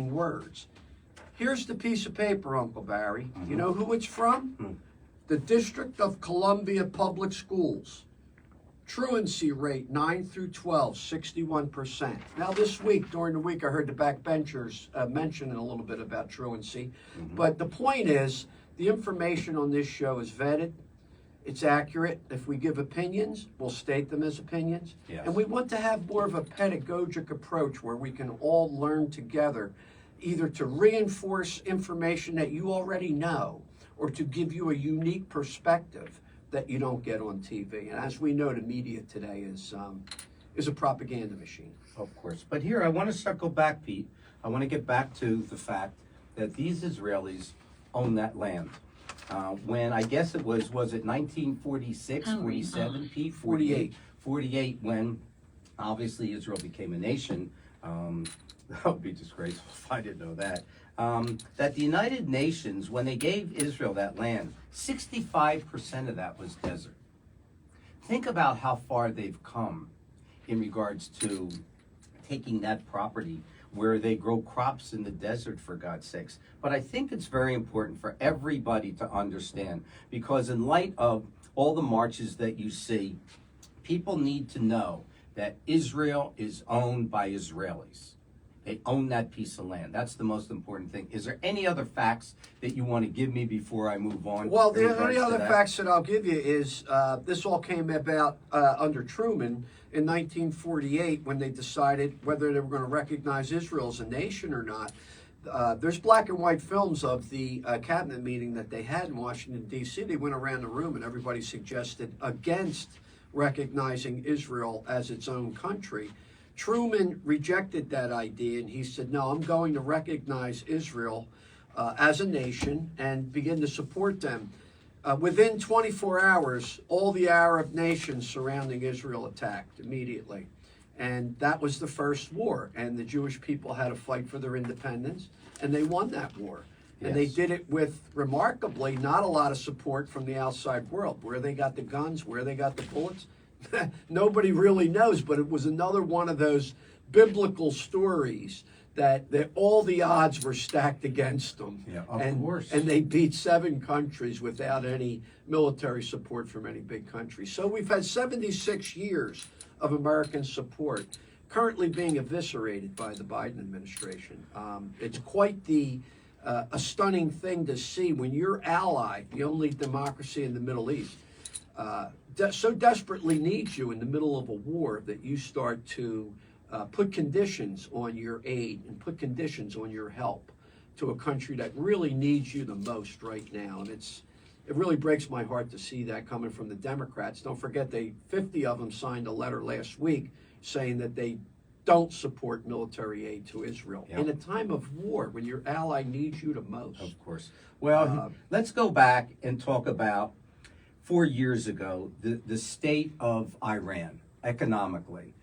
words. Here's the piece of paper, Uncle Barry. Mm-hmm. You know who it's from? The District of Columbia Public Schools. Truancy rate 9 through 12, 61%. Now this week, during the week, I heard the backbenchers mentioning a little bit about truancy. But the point is, the information on this show is vetted. It's accurate. If we give opinions, we'll state them as opinions. Yes. And we want to have more of a pedagogic approach where we can all learn together, either to reinforce information that you already know or to give you a unique perspective that you don't get on TV. And as we know, the media today is a propaganda machine. Of course. But here, I want to circle back, Pete. I want to get back to the fact that these Israelis own that land. When I guess it was it 1946, 47, Pete? 48. 48, when obviously Israel became a nation. That would be disgraceful if I didn't know that. That the United Nations, when they gave Israel that land, 65% of that was desert. Think about how far they've come in regards to taking that property where they grow crops in the desert, for God's sakes. But I think it's very important for everybody to understand, because in light of all the marches that you see, people need to know that Israel is owned by Israelis. They own that piece of land. That's the most important thing. Is there any other facts that you want to give me before I move on? Well, the only other facts that I'll give you is this all came about under Truman in 1948 when they decided whether they were going to recognize Israel as a nation or not. There's black and white films of the cabinet meeting that they had in Washington, D.C. They went around the room and everybody suggested against recognizing Israel as its own country. Truman rejected that idea, and he said, no, I'm going to recognize Israel as a nation and begin to support them. Within 24 hours, all the Arab nations surrounding Israel attacked immediately. And that was the first war, and the Jewish people had to fight for their independence, and they won that war. And they did it with, remarkably, not a lot of support from the outside world. Where they got the guns, where they got the bullets, nobody really knows, but it was another one of those biblical stories that all the odds were stacked against them. Yeah, of course. And they beat 7 countries without any military support from any big country. So we've had 76 years of American support currently being eviscerated by the Biden administration. It's quite a stunning thing to see when your ally, the only democracy in the Middle East, so desperately needs you in the middle of a war that you start to put conditions on your aid and put conditions on your help to a country that really needs you the most right now. And it really breaks my heart to see that coming from the Democrats. Don't forget, 50 of them signed a letter last week saying that they don't support military aid to Israel in a time of war when your ally needs you the most. Of course. Well, let's go back and talk about 4 years ago, the state of Iran economically.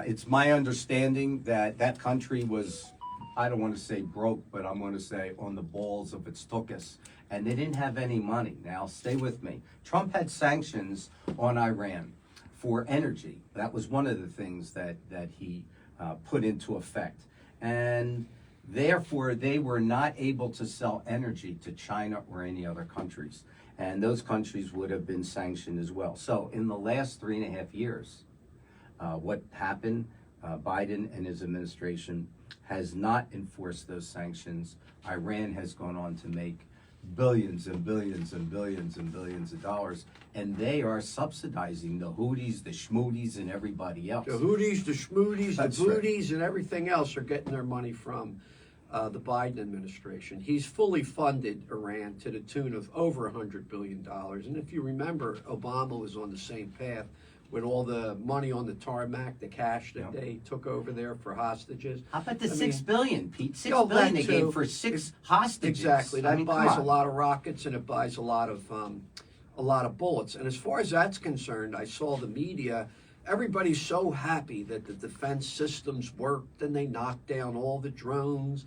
It's my understanding that that country was, I don't want to say broke, but I'm going to say on the balls of its tuchus, and they didn't have any money. Now, stay with me. Trump had sanctions on Iran for energy. That was one of the things that he put into effect. And therefore, they were not able to sell energy to China or any other countries. And those countries would have been sanctioned as well. So in the last 3.5 years, what happened, Biden and his administration has not enforced those sanctions. Iran has gone on to make billions and billions and billions and billions of dollars, and they are subsidizing the Houthis, the Schmoodies, and everybody else. The Houthis, the Schmoodies, That's the Booties, and everything else are getting their money from the Biden administration. He's fully funded Iran to the tune of over $100 billion. And if you remember, Obama was on the same path with all the money on the tarmac, the cash that they took over there for hostages. How about the $6 billion, Pete? $6 Oh, billion that they gave too. for 6 hostages. Exactly. That I mean, buys come a on. lot of rockets and it buys a lot of bullets. And as far as that's concerned, I saw the media. Everybody's so happy that the defense systems worked and they knocked down all the drones.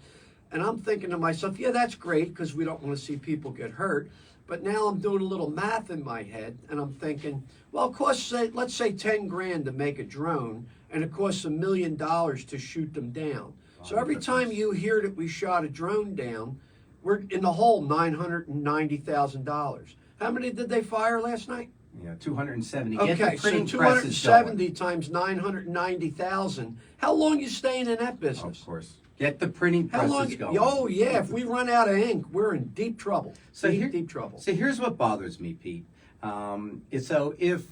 And I'm thinking to myself, yeah, that's great because we don't want to see people get hurt. But now I'm doing a little math in my head and I'm thinking, well, it costs, let's say 10 grand to make a drone and it costs $1 million to shoot them down. So every time you hear that we shot a drone down, we're in the hole $990,000. How many did they fire last night? Yeah, 270. Okay, Get the so printing presses going. 270 times 990,000. How long you staying in that business? Of course. Get the printing How long? presses going. Oh yeah, if we run out of ink, we're in deep trouble. Deep trouble. So here's what bothers me, Pete. So if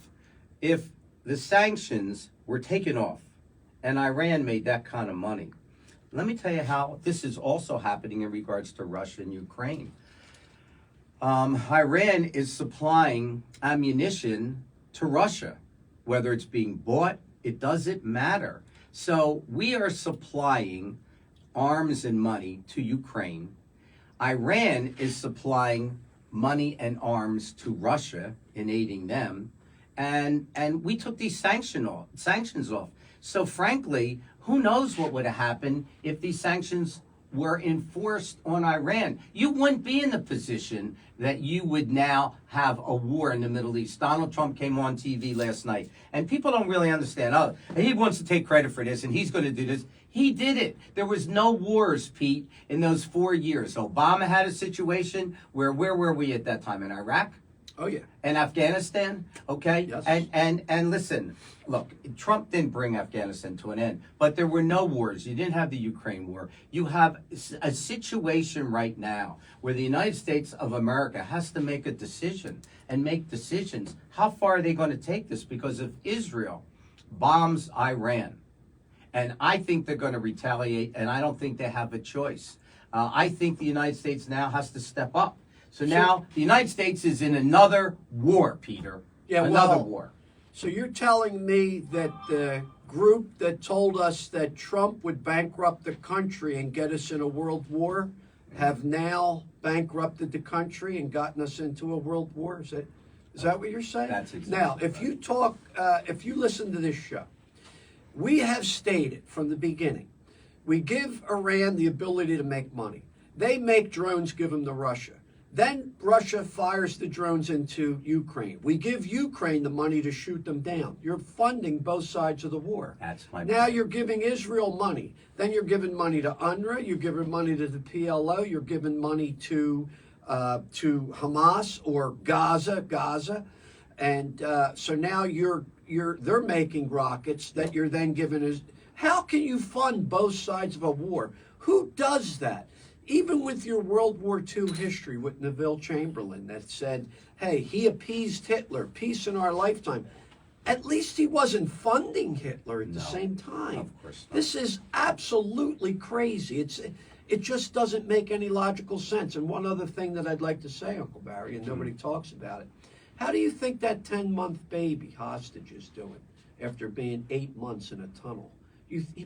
the sanctions were taken off and Iran made that kind of money, let me tell you how this is also happening in regards to Russia and Ukraine. Iran is supplying ammunition to Russia, whether it's being bought, it doesn't matter. So we are supplying arms and money to Ukraine. Iran is supplying money and arms to Russia in aiding them. And we took these sanctions off. So frankly, who knows what would have happened if these sanctions were enforced on Iran? You wouldn't be in the position that you would now have a war in the Middle East. Donald Trump came on TV last night, and people don't really understand. Oh, he wants to take credit for this, and he's going to do this. He did it. There was no wars, Pete, in those 4 years. Obama had a situation where were we at that time? In Iraq? Oh yeah. And Afghanistan, okay? Yes. And listen, look, Trump didn't bring Afghanistan to an end, but there were no wars. You didn't have the Ukraine war. You have a situation right now where the United States of America has to make a decision and make decisions. How far are they going to take this? Because if Israel bombs Iran, and I think they're going to retaliate, and I don't think they have a choice. I think the United States now has to step up. So now the United States is in another war, Peter. Yeah, another well, war. So you're telling me that the group that told us that Trump would bankrupt the country and get us in a world war have now bankrupted the country and gotten us into a world war? Is that what you're saying? That's exactly Now, if right. you talk, if you listen to this show, we have stated from the beginning, we give Iran the ability to make money. They make drones, give them to Russia. Then Russia fires the drones into Ukraine. We give Ukraine the money to shoot them down. You're funding both sides of the war. That's my Now point. you're giving Israel money. Then you're giving money to UNRWA. You're giving money to the PLO. You're giving money to Hamas or Gaza, and so now they're making rockets that you're then giving as. How can you fund both sides of a war? Who does that? Even with your World War II history with Neville Chamberlain that said, hey, he appeased Hitler, peace in our lifetime. At least he wasn't funding Hitler at the same time. Of course not. This is absolutely crazy. It just doesn't make any logical sense. And one other thing that I'd like to say, Uncle Barry, and nobody talks about it. How do you think that 10-month baby hostage is doing after being 8 months in a tunnel?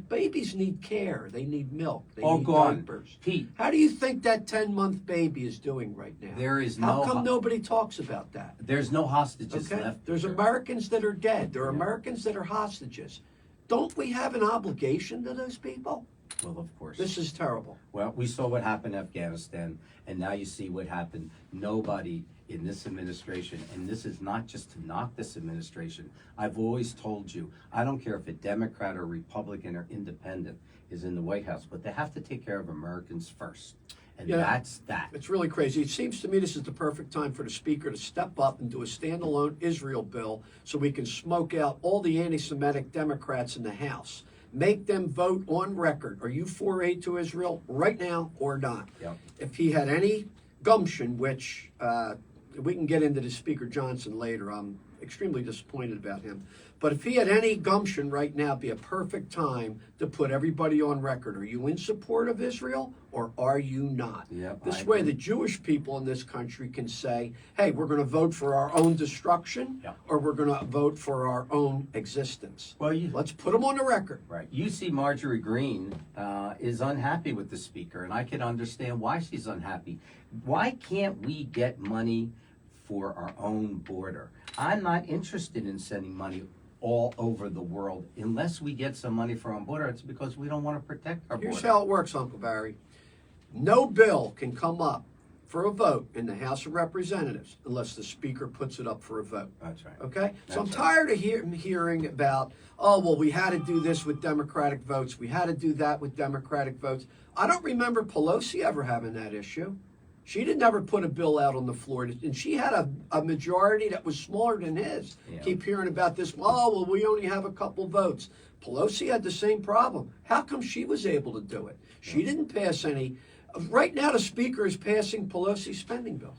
Babies need care. They need milk. They All need gone. diapers. Pete. How do you think that 10-month baby is doing right now? There is How no come nobody talks about that? There's no hostages Okay? left. There's Peter. Americans that are dead. There are Americans that are hostages. Don't we have an obligation to those people? Well, of course. This is terrible. Well, we saw what happened in Afghanistan, and now you see what happened. Nobody in this administration, and this is not just to knock this administration. I've always told you, I don't care if a Democrat or Republican or independent is in the White House, but they have to take care of Americans first. And Yeah. that's that. It's really crazy. It seems to me this is the perfect time for the speaker to step up and do a standalone Israel bill so we can smoke out all the anti-Semitic Democrats in the House. Make them vote on record. Are you for aid to Israel right now or not? Yep. If he had any gumption, which we can get into the Speaker Johnson later. I'm extremely disappointed about him. But if he had any gumption right now, it'd be a perfect time to put everybody on record. Are you in support of Israel or are you not? Yep, This I way, agree. the Jewish people in this country can say, hey, we're going to vote for our own destruction Yep. or we're going to vote for our own existence. Well, Let's put them on the record. right. You see Marjorie Greene is unhappy with the speaker, and I can understand why she's unhappy. Why can't we get money for our own border? I'm not interested in sending money all over the world unless we get some money for our own border. It's because we don't want to protect our Here's border. how it works, Uncle Barry. No bill can come up for a vote in the House of Representatives unless the Speaker puts it up for a vote. That's right. Okay? So I'm That's tired of hearing about, oh, well, we had to do this with Democratic votes. We had to do that with Democratic votes. I don't remember Pelosi ever having that issue. She didn't ever put a bill out on the floor, and she had a majority that was smaller than his. Yeah. Keep hearing about this, oh, well, we only have a couple votes. Pelosi had the same problem. How come she was able to do it? She didn't pass any. Right now, the Speaker is passing Pelosi's spending bill.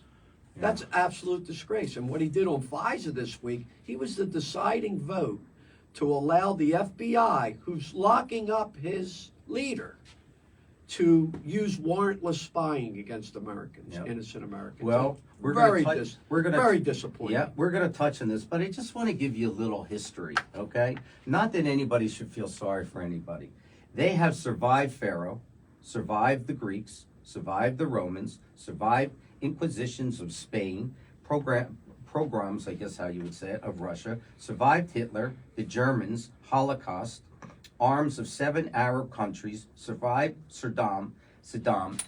That's absolute disgrace. And what he did on FISA this week, he was the deciding vote to allow the FBI, who's locking up his leader, to use warrantless spying against Americans, innocent Americans. Well, we're very very disappointing. Yeah, we're going to touch on this, but I just want to give you a little history, okay? Not that anybody should feel sorry for anybody. They have survived Pharaoh, survived the Greeks, survived the Romans, survived inquisitions of Spain, pogroms, I guess how you would say it, of Russia, survived Hitler, the Germans, Holocaust, arms of 7 Arab countries, survived Saddam,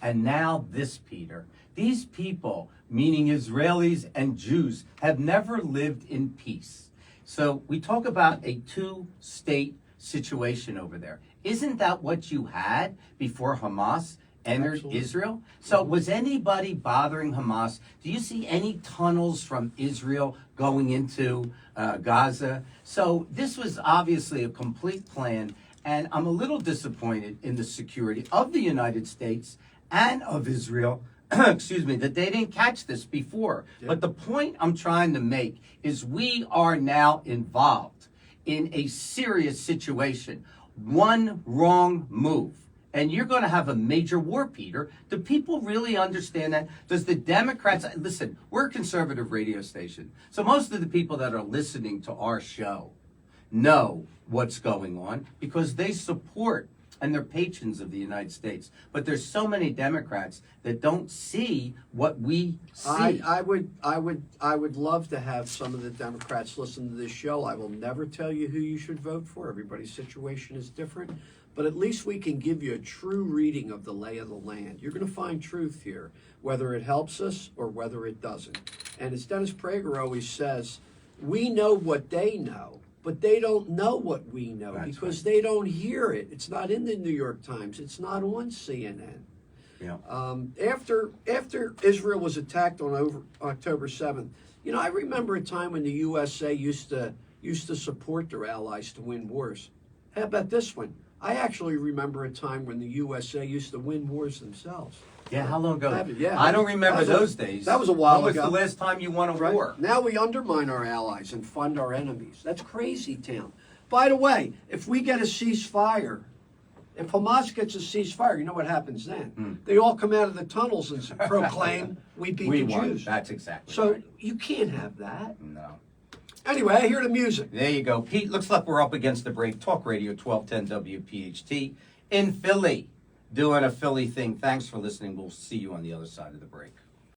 and now this, Peter. These people, meaning Israelis and Jews, have never lived in peace. So we talk about a two-state situation over there. Isn't that what you had before Hamas entered Absolutely. Israel? So was anybody bothering Hamas? Do you see any tunnels from Israel going into Gaza? So this was obviously a complete plan, and I'm a little disappointed in the security of the United States and of Israel, excuse me, that they didn't catch this before. Yeah. But the point I'm trying to make is we are now involved in a serious situation. One wrong move, and you're going to have a major war, Peter. Do people really understand that? Does the Democrats, listen, we're a conservative radio station, so most of the people that are listening to our show know what's going on because they support and they're patrons of the United States. But there's so many Democrats that don't see what we see. I would love to have some of the Democrats listen to this show. I will never tell you who you should vote for. Everybody's situation is different. But at least we can give you a true reading of the lay of the land. You're going to find truth here, whether it helps us or whether it doesn't. And as Dennis Prager always says, we know what they know, but they don't know what we know. That's because right. they don't hear it. It's not in the New York Times. It's not on CNN. Yeah. After Israel was attacked on October 7th, you know, I remember a time when the USA used to support their allies to win wars. How about this one? I actually remember a time when the USA used to win wars themselves. Yeah, how long ago? Yeah, I don't remember those days. That was a while When was ago. the last time you won a Right? war? Now we undermine our allies and fund our enemies. That's crazy town. By the way, if we get a ceasefire, if Hamas gets a ceasefire, you know what happens then? They all come out of the tunnels and proclaim we beat We the won. Jews. That's exactly So right. you can't have that. No. Anyway, I hear the music. There you go. Pete, looks like we're up against the break. Talk Radio 1210 WPHT in Philly. Doing a Philly thing. Thanks for listening. We'll see you on the other side of the break.